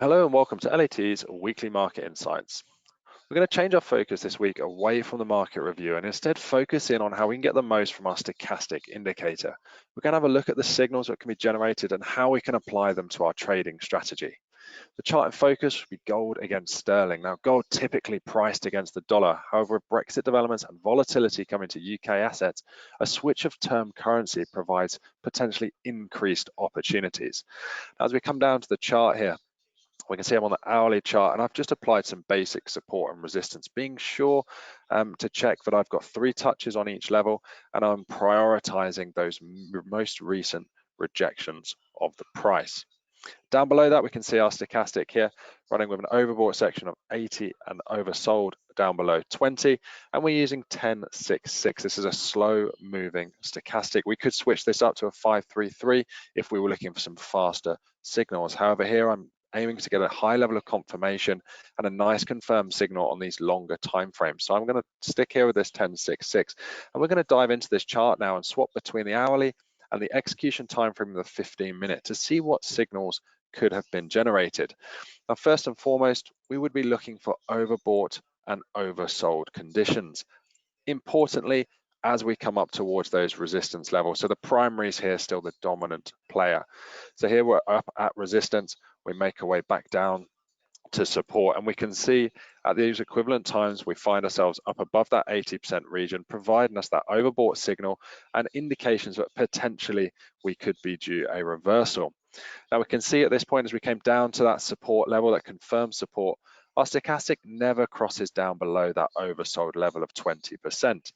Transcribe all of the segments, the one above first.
Hello and welcome to LAT's Weekly Market Insights. We're going to change our focus this week away from the market review and instead focus in on how we can get the most from our stochastic indicator. We're going to have a look at the signals that can be generated and how we can apply them to our trading strategy. The chart in focus would be gold against sterling. Now, gold typically priced against the dollar. However, with Brexit developments and volatility coming to UK assets, a switch of term currency provides potentially increased opportunities. Now, as we come down to the chart here, we can see I'm on the hourly chart and I've just applied some basic support and resistance, being sure to check that I've got 3 touches on each level and I'm prioritizing those most recent rejections of the price. Down below that, we can see our stochastic here running with an overbought section of 80 and oversold down below 20, and we're using 10.66. This is a slow moving stochastic. We could switch this up to a 5.33 if we were looking for some faster signals. However, here I'm aiming to get a high level of confirmation and a nice confirmed signal on these longer time frames. So I'm going to stick here with this 10.66, and we're going to dive into this chart now and swap between the hourly and the execution time frame of the 15-minute to see what signals could have been generated. Now, first and foremost, we would be looking for overbought and oversold conditions. Importantly, as we come up towards those resistance levels, so the primaries here still the dominant player. So here we're up at resistance, we make our way back down to support, and we can see at these equivalent times we find ourselves up above that 80% region, providing us that overbought signal and indications that potentially we could be due a reversal. Now we can see at this point as we came down to that support level, that confirmed support, our stochastic never crosses down below that oversold level of 20%.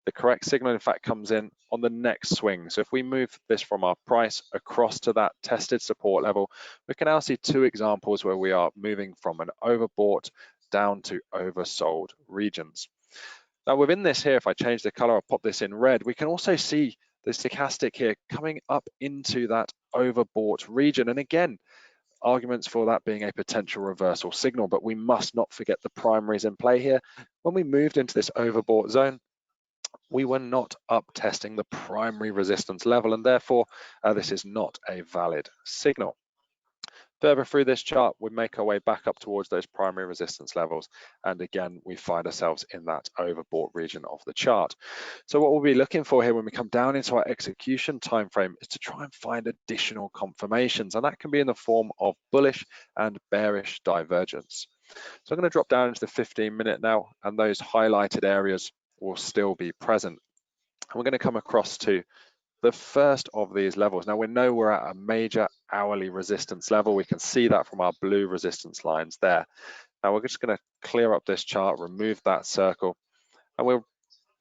The correct signal in fact comes in on the next swing. So if we move this from our price across to that tested support level, we can now see 2 examples where we are moving from an overbought down to oversold regions. Now within this here, if I change the color, I'll pop this in red, we can also see the stochastic here coming up into that overbought region. And again, arguments for that being a potential reversal signal, but we must not forget the primaries in play here. When we moved into this overbought zone, we were not up testing the primary resistance level, and therefore this is not a valid signal. Further through this chart, we make our way back up towards those primary resistance levels, and again we find ourselves in that overbought region of the chart. So what we'll be looking for here when we come down into our execution time frame is to try and find additional confirmations, and that can be in the form of bullish and bearish divergence. So I'm going to drop down into the 15-minute now, and those highlighted areas will still be present. And we're going to come across to the first of these levels. Now we know we're at a major hourly resistance level. We can see that from our blue resistance lines there. Now we're just going to clear up this chart, remove that circle, and we'll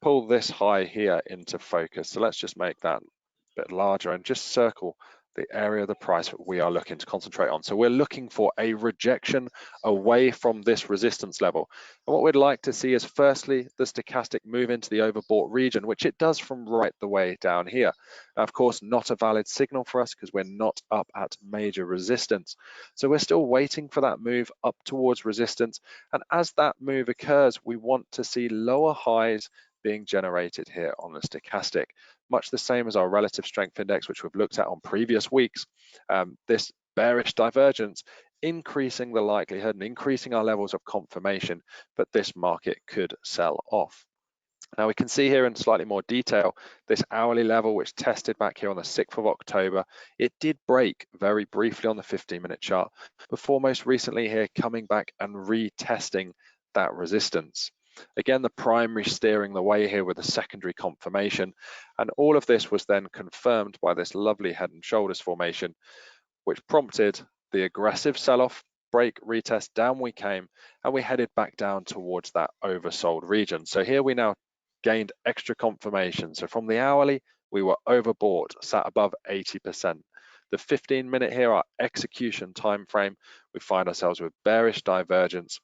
pull this high here into focus. So let's just make that a bit larger and just circle the area of the price that we are looking to concentrate on. So we're looking for a rejection away from this resistance level. And what we'd like to see is firstly, the stochastic move into the overbought region, which it does from right the way down here. Now, of course, not a valid signal for us because we're not up at major resistance. So we're still waiting for that move up towards resistance. And as that move occurs, we want to see lower highs being generated here on the stochastic, much the same as our relative strength index, which we've looked at on previous weeks. This bearish divergence increasing the likelihood and increasing our levels of confirmation that this market could sell off. Now we can see here in slightly more detail this hourly level which tested back here on the 6th of October. It did break very briefly on the 15-minute chart before most recently here coming back and retesting that resistance. Again, the primary steering the way here with a secondary confirmation, and all of this was then confirmed by this lovely head and shoulders formation, which prompted the aggressive sell-off, break, retest, down we came, and we headed back down towards that oversold region. So here we now gained extra confirmation. So from the hourly, we were overbought, sat above 80%. The 15-minute here, our execution time frame, we find ourselves with bearish divergence,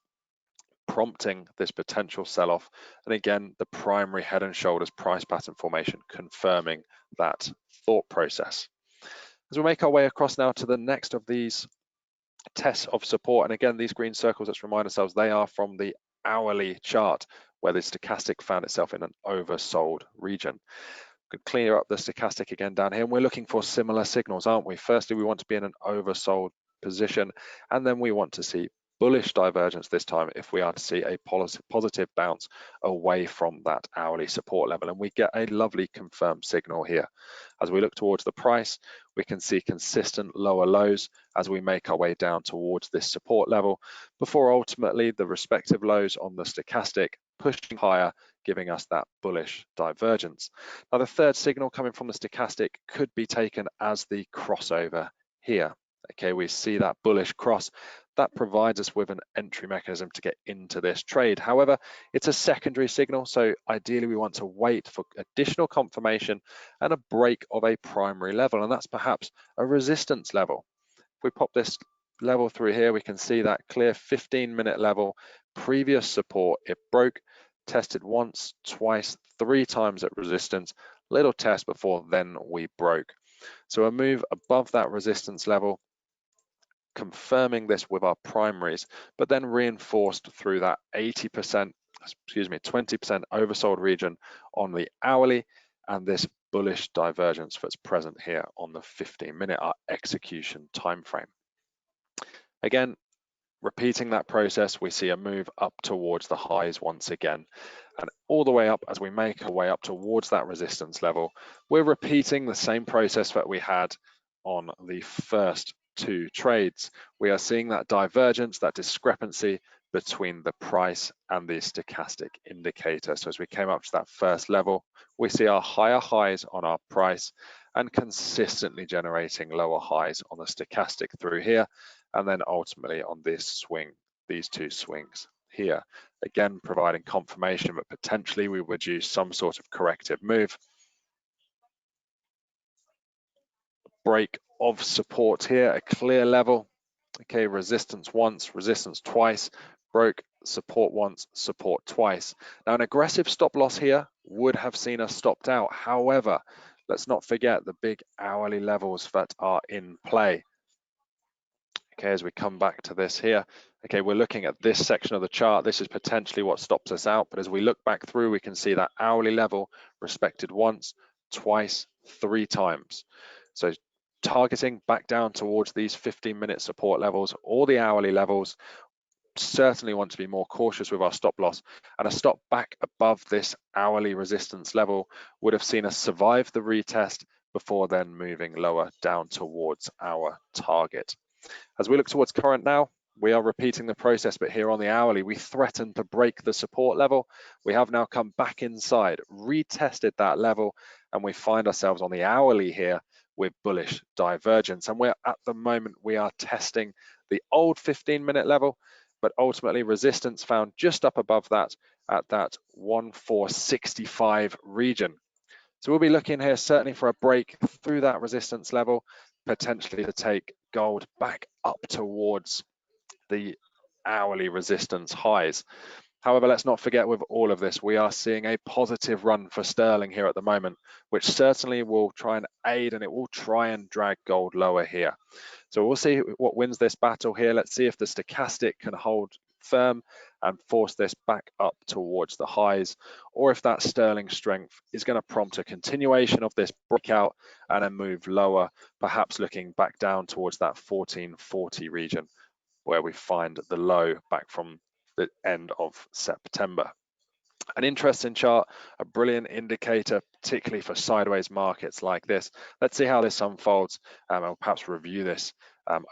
prompting this potential sell-off, and again the primary head and shoulders price pattern formation confirming that thought process. As we make our way across now to the next of these tests of support, and again these green circles, let's remind ourselves they are from the hourly chart where the stochastic found itself in an oversold region. We could clear up the stochastic again down here, and we're looking for similar signals, aren't we? Firstly, we want to be in an oversold position, and then we want to see bullish divergence this time if we are to see a positive bounce away from that hourly support level, and we get a lovely confirmed signal here. As we look towards the price, we can see consistent lower lows as we make our way down towards this support level before ultimately the respective lows on the stochastic pushing higher, giving us that bullish divergence. Now the third signal coming from the stochastic could be taken as the crossover here. Okay, we see that bullish cross. That provides us with an entry mechanism to get into this trade. However, it's a secondary signal, so ideally we want to wait for additional confirmation and a break of a primary level, and that's perhaps a resistance level. If we pop this level through here, we can see that clear 15-minute level, previous support. It broke, tested once, twice, 3 times at resistance, little test before then we broke. So a move above that resistance level, confirming this with our primaries, but then reinforced through that 20% oversold region on the hourly, and this bullish divergence that's present here on the 15-minute, our execution time frame. Again, repeating that process, we see a move up towards the highs once again, and all the way up as we make our way up towards that resistance level. We're repeating the same process that we had on the first 2 trades. We are seeing that divergence, that discrepancy between the price and the stochastic indicator. So as we came up to that first level, we see our higher highs on our price and consistently generating lower highs on the stochastic through here, and then ultimately on this swing, these 2 swings here, again providing confirmation that potentially we would use some sort of corrective move. Break of support here, a clear level. Okay, resistance once, resistance twice, broke, support once, support twice. Now an aggressive stop loss here would have seen us stopped out. However, let's not forget the big hourly levels that are in play. Okay, as we come back to this here, okay, we're looking at this section of the chart. This is potentially what stops us out, but as we look back through, we can see that hourly level respected once, twice, 3 times. So targeting back down towards these 15-minute support levels or the hourly levels, certainly want to be more cautious with our stop loss, and a stop back above this hourly resistance level would have seen us survive the retest before then moving lower down towards our target. As we look towards current now, we are repeating the process, but here on the hourly, we threatened to break the support level. We have now come back inside, retested that level, and we find ourselves on the hourly here with bullish divergence. And we're at the moment, we are testing the old 15-minute level, but ultimately resistance found just up above that at that 1465 region. So we'll be looking here certainly for a break through that resistance level, potentially to take gold back up towards the hourly resistance highs. However, let's not forget with all of this, we are seeing a positive run for sterling here at the moment, which certainly will try and aid, and it will try and drag gold lower here. So we'll see what wins this battle here. Let's see if the stochastic can hold firm and force this back up towards the highs, or if that sterling strength is going to prompt a continuation of this breakout and a move lower, perhaps looking back down towards that 1440 region where we find the low back from the end of September. An interesting chart, a brilliant indicator, particularly for sideways markets like this. Let's see how this unfolds, and we'll perhaps review this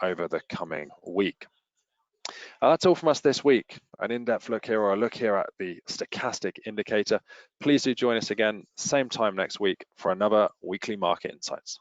over the coming week. That's all from us this week. An in-depth look here, or a look here at the stochastic indicator. Please do join us again, same time next week for another weekly market insights.